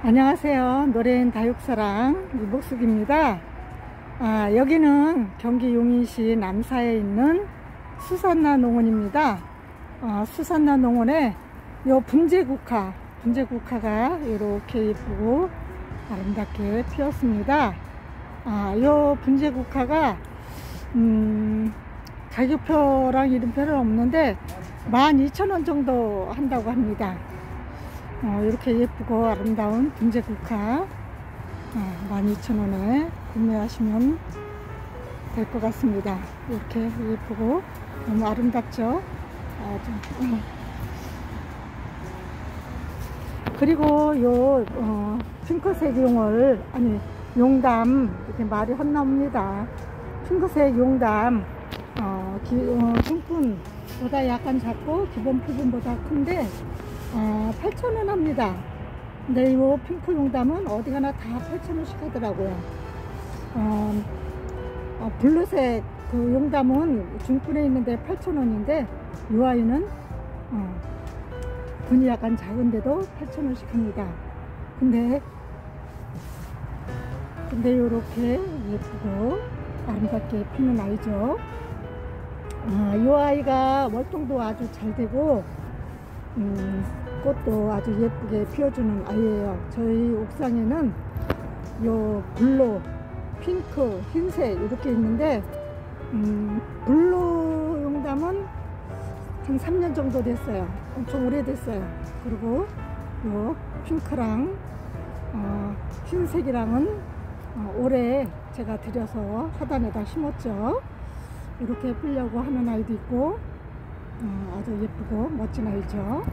안녕하세요. 노래인 다육사랑 이복숙입니다. 여기는 경기 용인시 남사에 있는 수산나 농원입니다. 수산나 농원에 요 분재국화가 이렇게 예쁘고 아름답게 피었습니다. 요 분재국화가 가격표랑 이름표는 없는데 12,000원 정도 한다고 합니다. 이렇게 예쁘고 아름다운 분재국화 12,000원에 구매하시면 될 것 같습니다. 이렇게 예쁘고 너무 아름답죠. 그리고 요 핑크색 용담, 이렇게 말이 헛나옵니다. 핑크색 용담 중분보다 약간 작고 기본 표준보다 큰데 8,000원 합니다. 근데 이 핑크 용담은 어디 가나 다 8,000원씩 하더라고요. 블루색 그 용담은 중분에 있는데 8,000원인데 이 아이는 분이 약간 작은데도 8,000원씩 합니다. 근데 이렇게 예쁘고 아름답게 피는 아이죠. 이 아이가 월동도 아주 잘 되고 꽃도 아주 예쁘게 피워주는 아이예요. 저희 옥상에는 요 블루, 핑크, 흰색 이렇게 있는데 블루 용담은 한 3년 정도 됐어요. 엄청 오래됐어요. 그리고 요 핑크랑 흰색이랑은 올해 제가 들여서 하단에다 심었죠. 이렇게 피려고 하는 아이도 있고 아주 예쁘고 멋진 아이죠.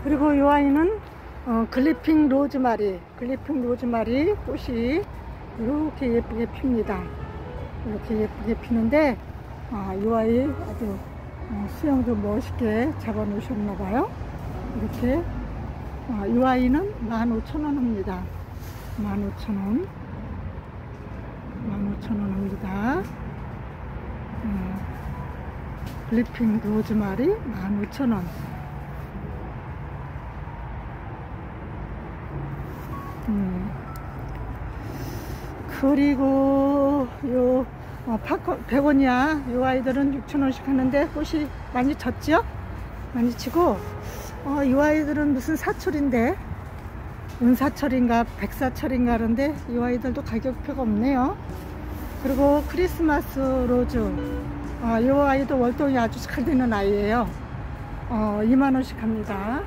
그리고 이 아이는 글리핑 로즈마리 꽃이 이렇게 예쁘게 핍니다. 이렇게 예쁘게 피는데 이 아이 아주 수영도 멋있게 잡아 놓으셨나봐요. 이렇게 이 아이는 15,000원 합니다. 15,000원 합니다. 글리핑 로즈마리 15,000원. 그리고 요 베고니아 요 아이들은 6,000원씩 하는데 꽃이 많이 졌죠? 많이 치고 이 아이들은 무슨 사철인데 은사철인가 백사철인가 하는데 이 아이들도 가격표가 없네요. 그리고 크리스마스 로즈 이 아이도 월동이 아주 잘 되는 아이예요. 2만원씩 합니다.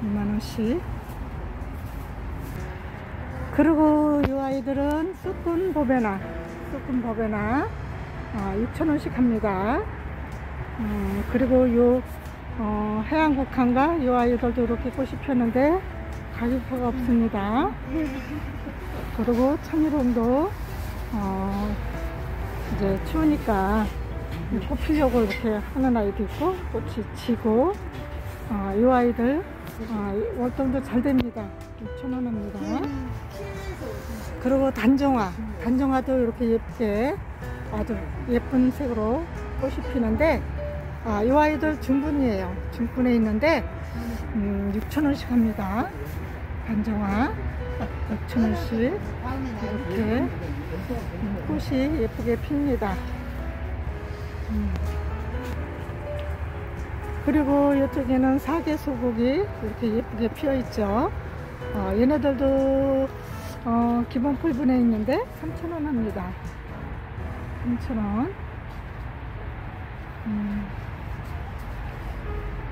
2만원씩. 그리고 이 아이들은 쑥군 버베나 6,000원씩 합니다. 그리고 요 해양국화인가 이 아이들도 이렇게 꽃이 폈는데 가격표가 없습니다. 그리고 천일홍도 이제 추우니까 꽃 피려고 이렇게 하는 아이도 있고 꽃이 지고 이 아이들 월동도 잘 됩니다. 6,000원 합니다. 그리고 단정화도 이렇게 예쁘게 아주 예쁜 색으로 꽃이 피는데 이 아이들 중분이에요. 중분에 있는데 6,000원씩 합니다. 단정화 6,000원씩 이렇게 꽃이 예쁘게 핍니다. 그리고 이쪽에는 사계소국이 이렇게 예쁘게 피어 있죠. 얘네들도 기본 풀분에 있는데 3,000원 합니다. 3,000원.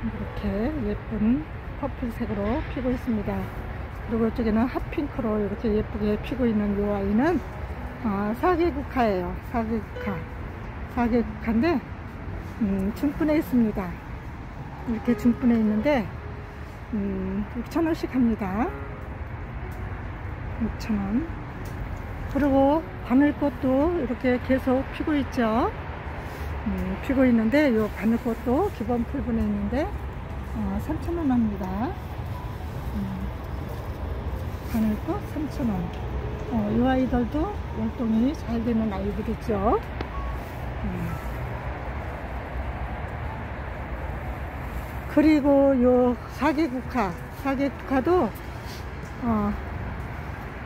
이렇게 예쁜 퍼플색으로 피고 있습니다. 그리고 이쪽에는 핫핑크로 이렇게 예쁘게 피고 있는 이 아이는 사계국화예요. 사계국화인데 중분에 있습니다. 이렇게 중분에 있는데 6,000원씩 합니다. 6,000원. 그리고 바늘꽃도 이렇게 계속 피고 있죠. 피고 있는데 이 바늘꽃도 기본 풀분에 있는데 3,000원 합니다. 바늘꽃 3,000원. 이 아이들도 월동이 잘 되는 아이들이죠. 그리고 요 사계국화도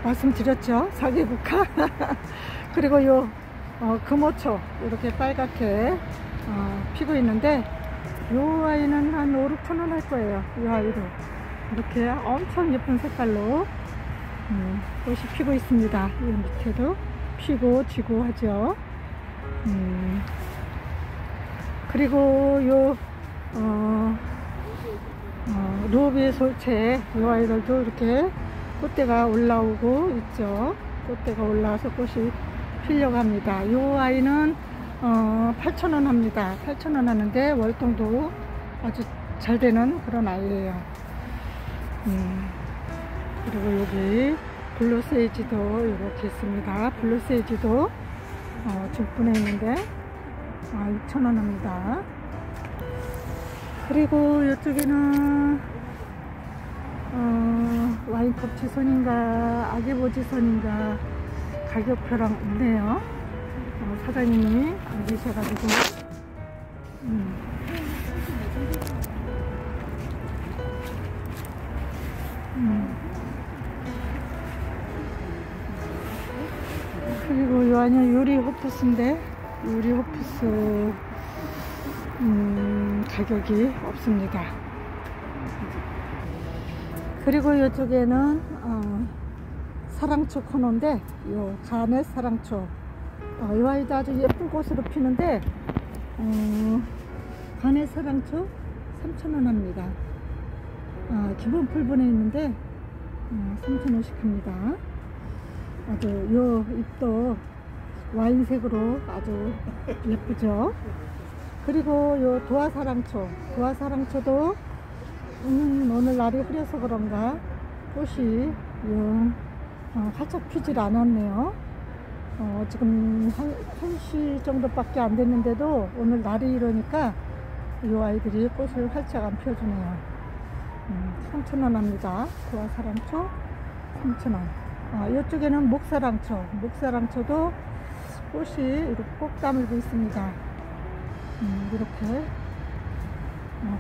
말씀드렸죠. 사계국화. 그리고 요 금오초 이렇게 빨갛게 피고 있는데, 요 아이는 한 5, 6천 원 할 거예요. 이 아이도 이렇게 엄청 예쁜 색깔로 꽃이 피고 있습니다. 이 밑에도 피고 지고 하죠. 그리고 요 루비 솔체 이 아이들도 이렇게 꽃대가 올라오고 있죠. 꽃대가 올라와서 꽃이 피려고 합니다. 이 아이는 8,000원 합니다. 8,000원 하는데 월동도 아주 잘 되는 그런 아이예요. 그리고 여기 블루세이지도 이렇게 있습니다. 블루세이지도 중분해 있는데 6,000원 합니다. 그리고 이쪽에는 와인컵 지선인가 아기보지선인가 가격표랑 없네요. 사장님이 안 계셔가지고. 그리고 요 안에 유리호프스인데, 유리호프스 가격이 없습니다. 그리고 이쪽에는 사랑초 코너인데, 요 가넷 사랑초 이 아이도 아주 예쁜 꽃으로 피는데 가넷 사랑초 3,000원 합니다. 기본 풀분에 있는데 3,000원씩 합니다. 아주 요 잎도 와인색으로 아주 예쁘죠. 그리고 요 도화사랑초도 오늘 날이 흐려서 그런가 꽃이 활짝 피질 않았네요. 지금 1시 정도밖에 안 됐는데도 오늘 날이 이러니까 이 아이들이 꽃을 활짝 안 펴주네요. 3,000원 합니다. 도화사랑초 3,000원. 이쪽에는 목사랑초도 꽃이 이렇게 꼭 다물고 있습니다. 이렇게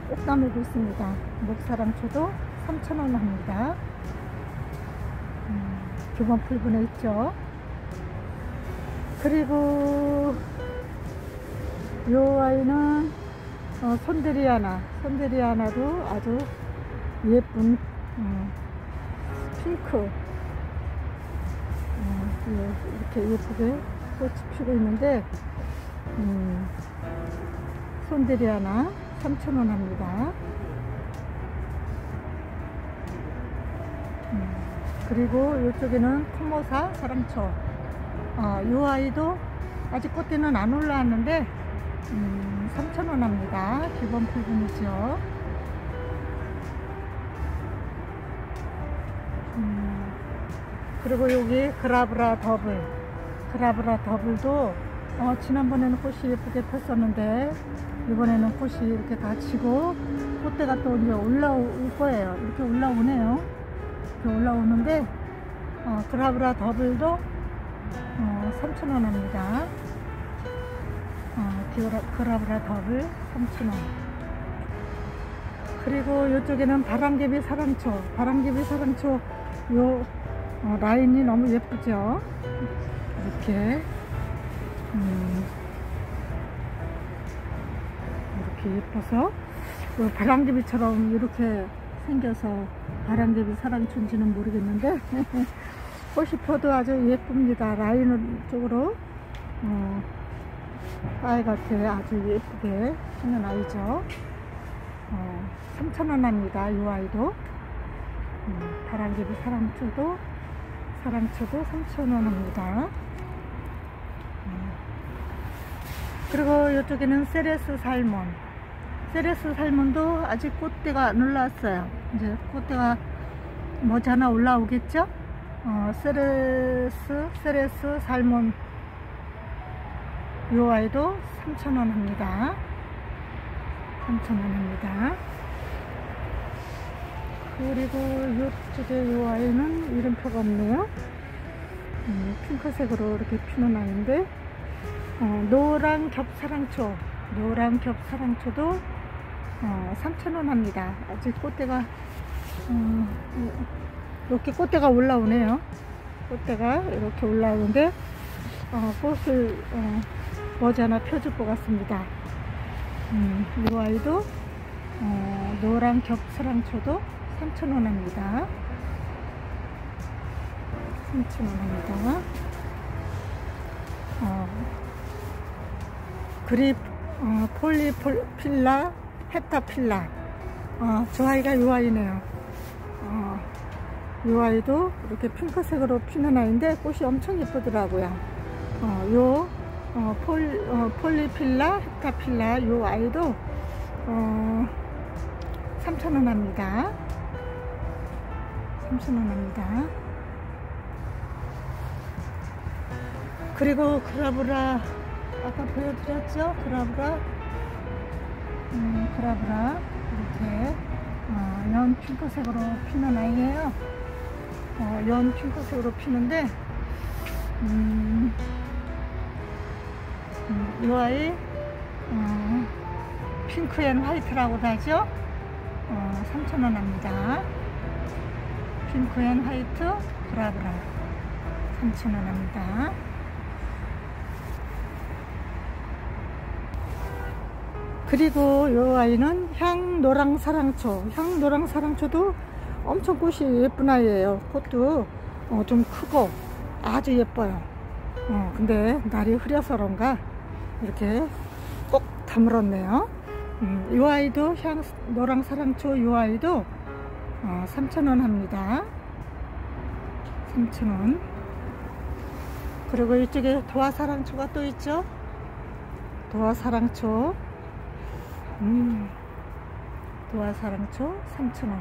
꼭 다물고 있습니다. 목사랑초도 3,000원 합니다. 기본 풀분에 있죠. 그리고 요 아이는 손데리아나도 아주 예쁜 핑크 이렇게 예쁘게 꽃이 피고 있는데 손데리아나 3,000원 합니다. 그리고 이쪽에는 토모사 사랑초 이 아이도 아직 꽃대는 안 올라왔는데 3,000원 합니다. 기본 풀분이죠. 그리고 여기 그라브라 더블도 지난번에는 꽃이 예쁘게 폈었는데 이번에는 꽃이 이렇게 다 지고 꽃대가 또 이제 올라올 거예요. 이렇게 올라오네요. 이렇게 올라오는데 그라브라 더블도 3,000원 합니다. 그라브라 더블 3,000원. 그리고 이쪽에는 바람개비 사랑초 요 라인이 너무 예쁘죠. 이렇게 예뻐서 바람개비처럼 이렇게 생겨서 바람개비 사랑초인지는 모르겠는데 꽃이 펴도 아주 예쁩니다. 라인 쪽으로 빨갛게 아주 예쁘게 하는 아이죠. 3,000원 합니다. 이 아이도 바람개비 사랑초도 3,000원 합니다. 그리고 이쪽에는 세레스 살몬도 아직 꽃대가 안 올라왔어요. 이제 꽃대가 머지않아 올라오겠죠. 세레스 살몬 요 아이도 3,000원 합니다. 3,000원 합니다. 그리고 이쪽에 요 아이는 이름표가 없네요. 핑크색으로 이렇게 피는 아이인데 노란 겹사랑초도 3,000원 합니다. 아직 꽃대가 이렇게 꽃대가 올라오네요. 꽃대가 이렇게 올라오는데 꽃을 머지않아 펴줄 것 같습니다. 이 아이도 노란 겹사랑초도 3,000원 합니다. 3,000원 합니다. 그립 폴리필라 헥타필라, 저 아이가 이 아이네요. 이 아이도 이렇게 핑크색으로 피는 아이인데 꽃이 엄청 예쁘더라고요. 폴리필라 헥타필라 이 아이도 3,000원 합니다. 3,000원 합니다. 그리고 그라브라 아까 보여드렸죠? 그라브라 이렇게 연 핑크색으로 피는 아이예요. 연 핑크색으로 피는데 이 아이 핑크 앤 화이트라고도 하죠. 3,000원 합니다. 핑크 앤 화이트 그라브라 3,000원 합니다. 그리고 이 아이는 향노랑사랑초. 향노랑사랑초도 엄청 꽃이 예쁜 아이예요. 꽃도 좀 크고 아주 예뻐요. 근데 날이 흐려서 이렇게 꼭 다물었네요. 이 아이도 향노랑사랑초 이 아이도 3,000원 합니다. 3,000원. 그리고 이쪽에 도화사랑초가 또 있죠. 도화사랑초 도화사랑초 3,000원.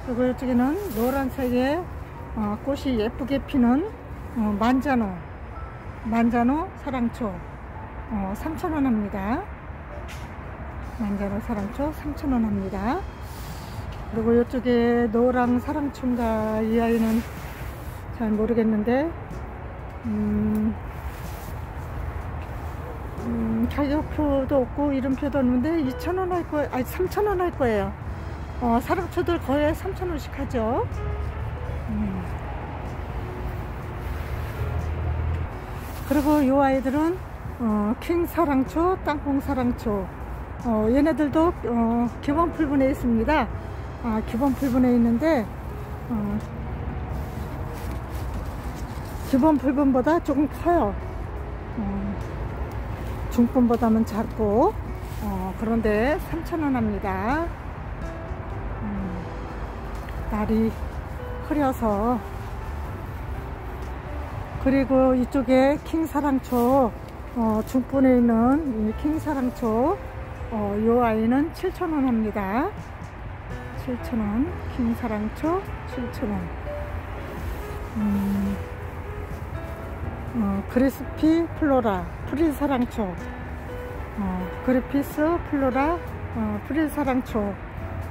그리고 이쪽에는 노란색의 꽃이 예쁘게 피는 만자노 사랑초 3,000원 합니다. 만자노 사랑초 3,000원 합니다. 그리고 이쪽에 노랑 사랑초인가 이 아이는 잘 모르겠는데 가격표도 없고 이름표도 없는데 2,000원 할 거예요. 아니 3,000원 할 거예요. 사랑초들 거의 3,000원씩 하죠. 그리고 이 아이들은 킹 사랑초, 땅콩 사랑초. 얘네들도 기본 풀분에 있습니다. 기본 풀분에 있는데 기본 풀분보다 조금 커요. 중분보다는 작고 그런데 3,000원 합니다. 날이 흐려서. 그리고 이쪽에 킹사랑초 중분에 있는 이 킹사랑초 이 아이는 7,000원 합니다. 7,000원. 킹사랑초 7,000원. 그리스피 플로라 프릴사랑초 그리피스 플로라 프릴사랑초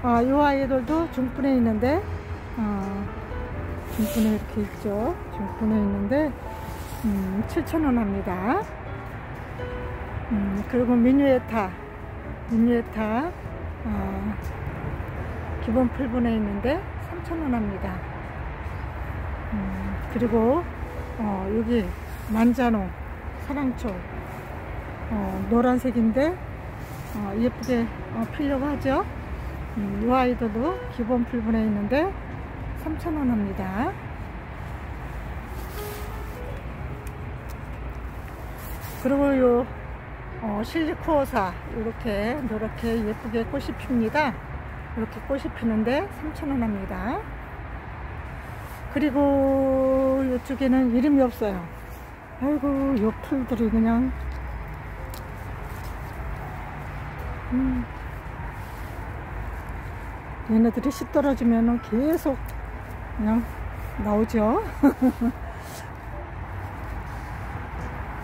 이 아이들도 중분에 있는데 중분에 이렇게 있죠. 중분에 있는데 7,000원 합니다. 그리고 미뉴에타 기본 풀분에 있는데 3,000원 합니다. 그리고 여기 만자노 사랑초 노란색인데 예쁘게 피려고 하죠. 이 아이들도 기본 풀분에 있는데 3,000원 합니다. 그리고 요 실리코사 이렇게 노랗게 예쁘게 꽃이 핍니다. 이렇게 꽃이 피는데 3,000원 합니다. 그리고 이쪽에는 이름이 없어요. 아이고 요 풀들이 그냥 얘네들이 씨 떨어지면 계속 그냥 나오죠.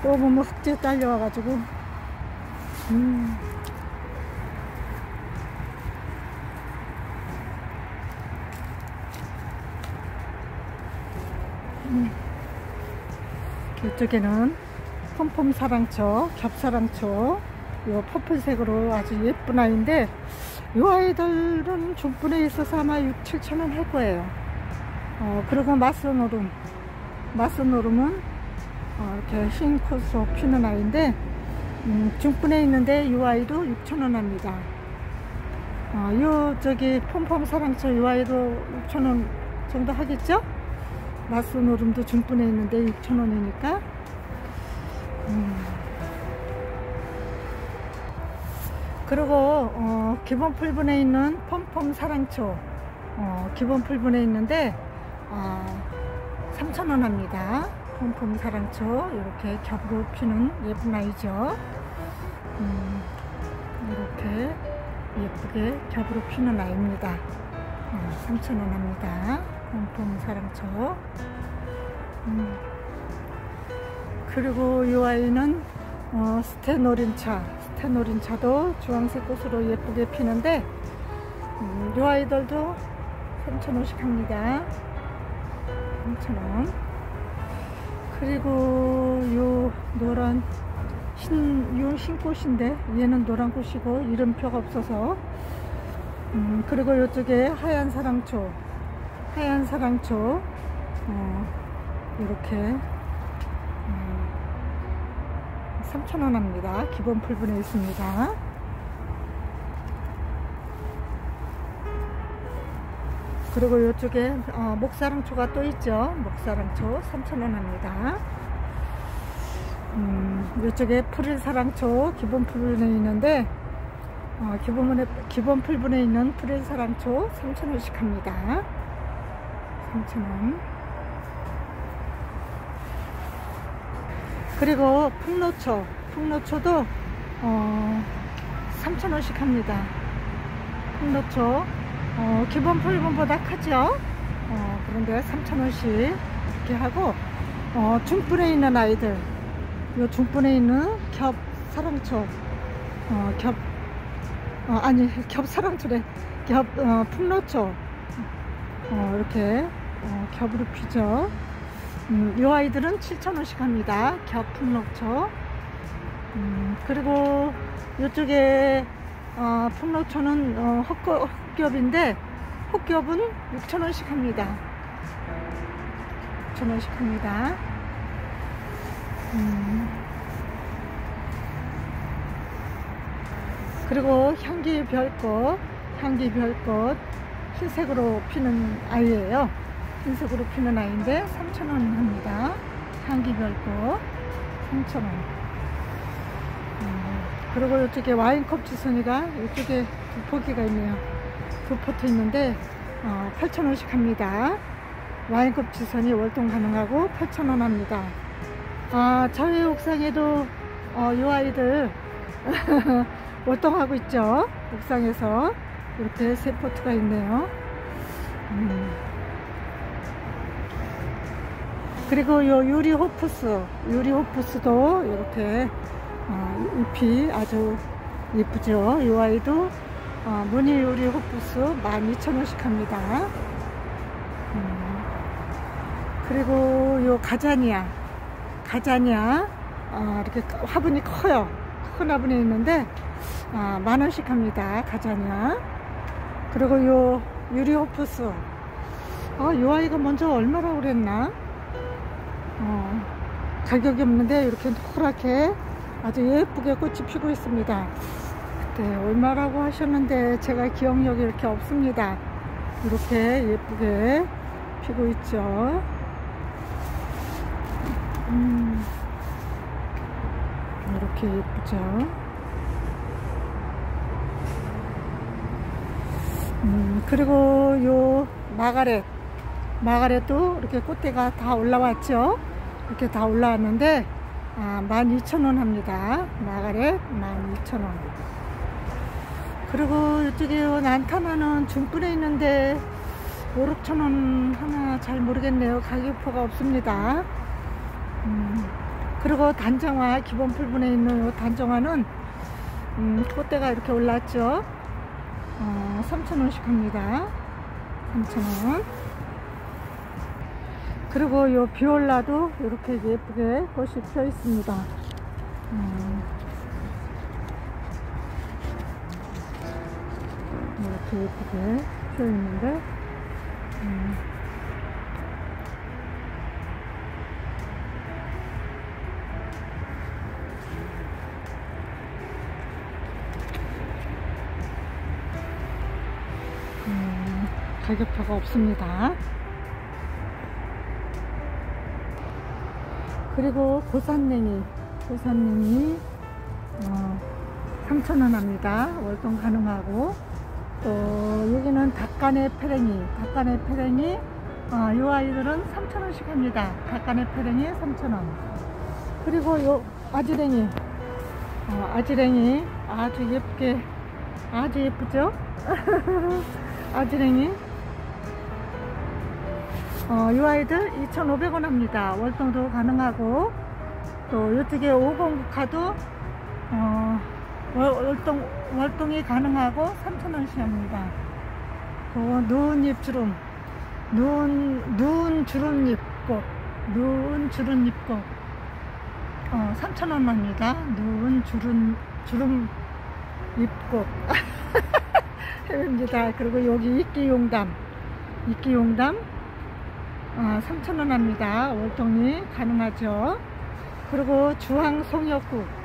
또 보면 흙지에 딸려와가지고 이쪽에는 폼폼사랑초, 겹사랑초 요 퍼플색으로 아주 예쁜 아이인데, 요 아이들은 중분에 있어서 아마 6, 7천원 할 거예요. 그리고 마스노름은 이렇게 흰 코스로 피는 아이인데, 중분에 있는데 요 아이도 6천원 합니다. 요 저기 폼폼 사랑초 요 아이도 6천원 정도 하겠죠? 마스노름도 중분에 있는데 6천원이니까. 그리고 기본 풀분에 있는 폼폼 사랑초 기본 풀분에 있는데 3,000원 합니다. 폼폼 사랑초 이렇게 겹으로 피는 예쁜 아이죠. 이렇게 예쁘게 겹으로 피는 아이입니다. 3,000원 합니다. 폼폼 사랑초. 그리고 이 아이는 스테노린차도 주황색 꽃으로 예쁘게 피는데, 이 아이들도 3,000원씩 합니다. 3,000원. 그리고 요 노란 흰 꽃인데, 얘는 노란 꽃이고 이름표가 없어서. 그리고 요쪽에 하얀 사랑초 이렇게 3,000원 합니다. 기본 풀분에 있습니다. 그리고 이쪽에 목사랑초가 또 있죠. 목사랑초 3,000원 합니다. 이쪽에 프릴사랑초 기본 풀분에 있는데, 기본 풀분에 있는 프릴사랑초 3,000원씩 합니다. 3,000원. 그리고 풍노초도 3,000원씩 합니다. 풍노초 기본 풀분보다 크죠. 그런데 3,000원씩 이렇게 하고, 중분에 있는 아이들, 요 중분에 있는 겹사랑초 겹사랑초래 풍노초 이렇게 겹으로 피죠. 이 아이들은 7,000원씩 합니다. 겹 풍노초. 그리고 이쪽에 풍노초는 헛겹인데, 헛겹은 6,000원씩 합니다. 6,000원씩 합니다. 그리고 향기별꽃 흰색으로 피는 아이예요. 흰색으로 피는 아이인데 3,000원 합니다. 향기별꽃 3,000원. 그리고 이쪽에 와인컵 지선이가 이쪽에 두 포기가 있네요. 두 포트 있는데 8,000원씩 합니다. 와인컵 지선이 월동 가능하고 8,000원 합니다. 저희 옥상에도 이 아이들 월동하고 있죠. 옥상에서 이렇게 세 포트가 있네요. 그리고 요 유리호프스도 이렇게 잎이 아주 예쁘죠. 이 아이도 무늬 유리호프스 12,000원씩 합니다. 그리고 요 가자니아 이렇게 화분이 커요. 큰 화분에 있는데 10,000원씩 합니다. 가자니아. 그리고 요 유리호프스 요 아이가 먼저 얼마라고 그랬나? 가격이 없는데 이렇게 노랗게 아주 예쁘게 꽃이 피고 있습니다. 그때 얼마라고 하셨는데 제가 기억력이 이렇게 없습니다. 이렇게 예쁘게 피고 있죠. 이렇게 예쁘죠. 그리고 요 마가렛도 이렇게 꽃대가 다 올라왔죠. 이렇게 다 올라왔는데 12,000원 합니다. 마가렛 12,000원. 그리고 이쪽에 난타나는 중분에 있는데 5,000~6,000원 하나 잘 모르겠네요. 가격표가 없습니다. 그리고 단정화 기본 풀분에 있는 이 단정화는 꽃대가 이렇게 올랐죠. 3,000원씩 합니다. 3,000원. 그리고 요 비올라도 이렇게 예쁘게 꽃이 펴 있습니다. 이렇게 예쁘게 피어 있는데, 가격표가 없습니다. 그리고 고산냉이 3,000원 합니다. 월동 가능하고, 또 여기는 닭간의 페랭이 이 아이들은 3,000원씩 합니다. 닭간의 페랭이 3,000원. 그리고 요 아지랭이 아주 예쁘게, 아주 예쁘죠? 아지랭이 이 아이들 2,500원 합니다. 월동도 가능하고, 또 이쪽에 509카도 월동이 가능하고 3,000원씩 합니다. 그 누운 주름잎꽃 3,000원 합니다. 누운 주름잎꽃 해입니다. 그리고 여기 이끼용담 3,000원 합니다. 월동이 가능하죠. 그리고 주황송역국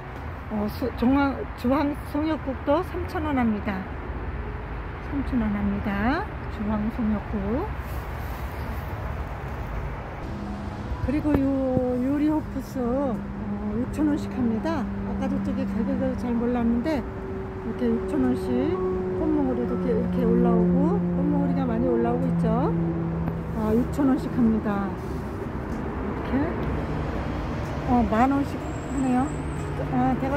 주황송역국도 3,000원 합니다. 3,000원 합니다. 주황송역국. 그리고 요 유리호프스 6,000원씩 합니다. 아까 저쪽에 가격을 잘 몰랐는데 이렇게 6,000원씩 꽃몽우리도 이렇게 올라오고, 꽃몽우리가 많이 올라오고 있죠. 6,000원씩 합니다. 이렇게 10,000원씩 하네요. 제가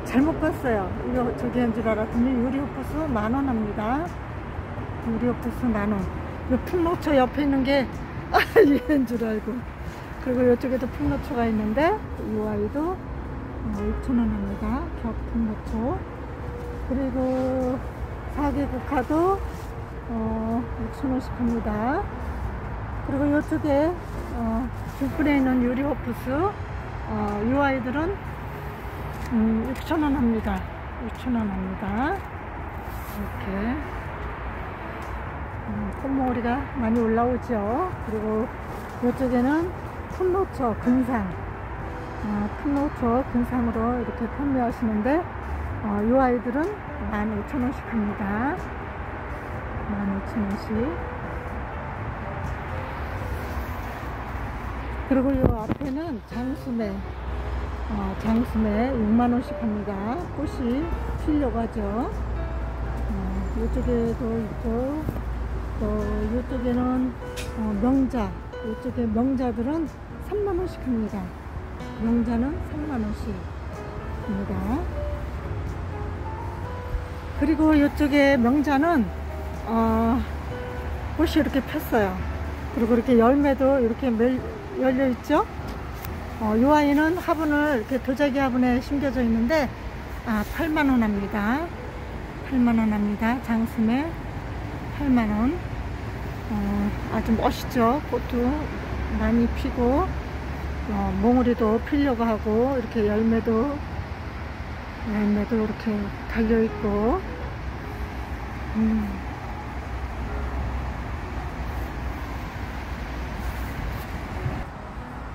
잘못 봤어요. 이거 저기 한 줄 알았더니 유리호프스 10,000원 합니다. 유리호프스 10,000원. 이 풍노초 옆에 있는 게 얘인 줄 알고. 그리고 이쪽에도 풍노초가 있는데 이 아이도 6,000원 합니다. 겹 풍노초. 그리고 사계국화도 6,000원씩 합니다. 그리고 이쪽에 뒷분에 있는 유리호프스 이 아이들은 6,000원 합니다. 6,000원 합니다. 이렇게 꽃몽우리가 많이 올라오죠. 그리고 이쪽에는 풍노초 근상 근상으로 이렇게 판매하시는데 이 아이들은 15,000원씩 합니다. 15,000원씩. 그리고 이 앞에는 장수매 6만원씩 합니다. 꽃이 피려고 하죠. 이쪽에도 있고, 또 이쪽에는 명자, 이쪽에 명자들은 3만원씩 합니다. 명자는 3만원씩 합니다. 그리고 이쪽에 명자는 꽃이 이렇게 폈어요. 그리고 이렇게 열매도 이렇게 열려 있죠. 이 아이는 화분을 이렇게 도자기 화분에 심겨져 있는데 8만원 합니다. 8만원 합니다. 장수매 8만원. 아주 멋있죠. 꽃도 많이 피고 몽우리도 피려고 하고, 이렇게 열매도 이렇게 달려 있고.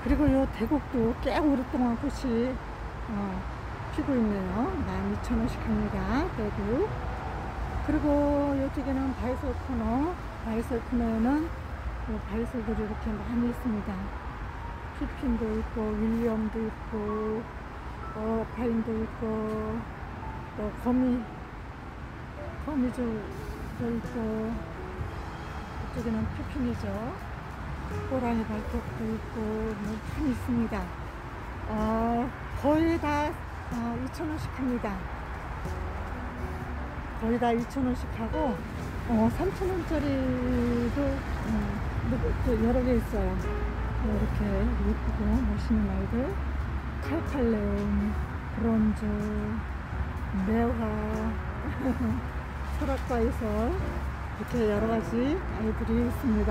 그리고 이 대곡도 꽤 오랫동안 꽃이 피고 있네요. 12,000원씩 합니다. 대곡. 그리고 이쪽에는 바이솔 코너에는 바이솔들이 이렇게 많이 있습니다. 피핀도 있고, 윌리엄도 있고, 파인도 있고, 또 거미줄도 있고, 이쪽에는 피핀이죠. 호랑이 발톱도 있고, 많이 있습니다. 거의 다 2,000원씩 합니다. 거의 다 2,000원씩 하고, 3,000원짜리도 여러 개 있어요. 이렇게 예쁘고 멋있는 아이들. 칼칼레온, 브론즈, 매화, 설악과에서 이렇게 여러가지 아이들이 있습니다.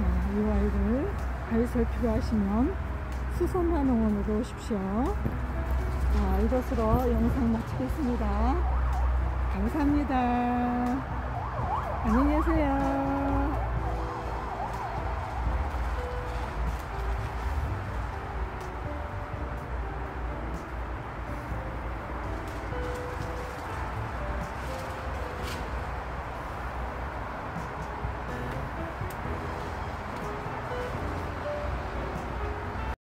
이 아이들 바이솔 필요하시면 수선화농원으로 오십시오. 이것으로 영상 마치겠습니다. 감사합니다. 안녕히 계세요.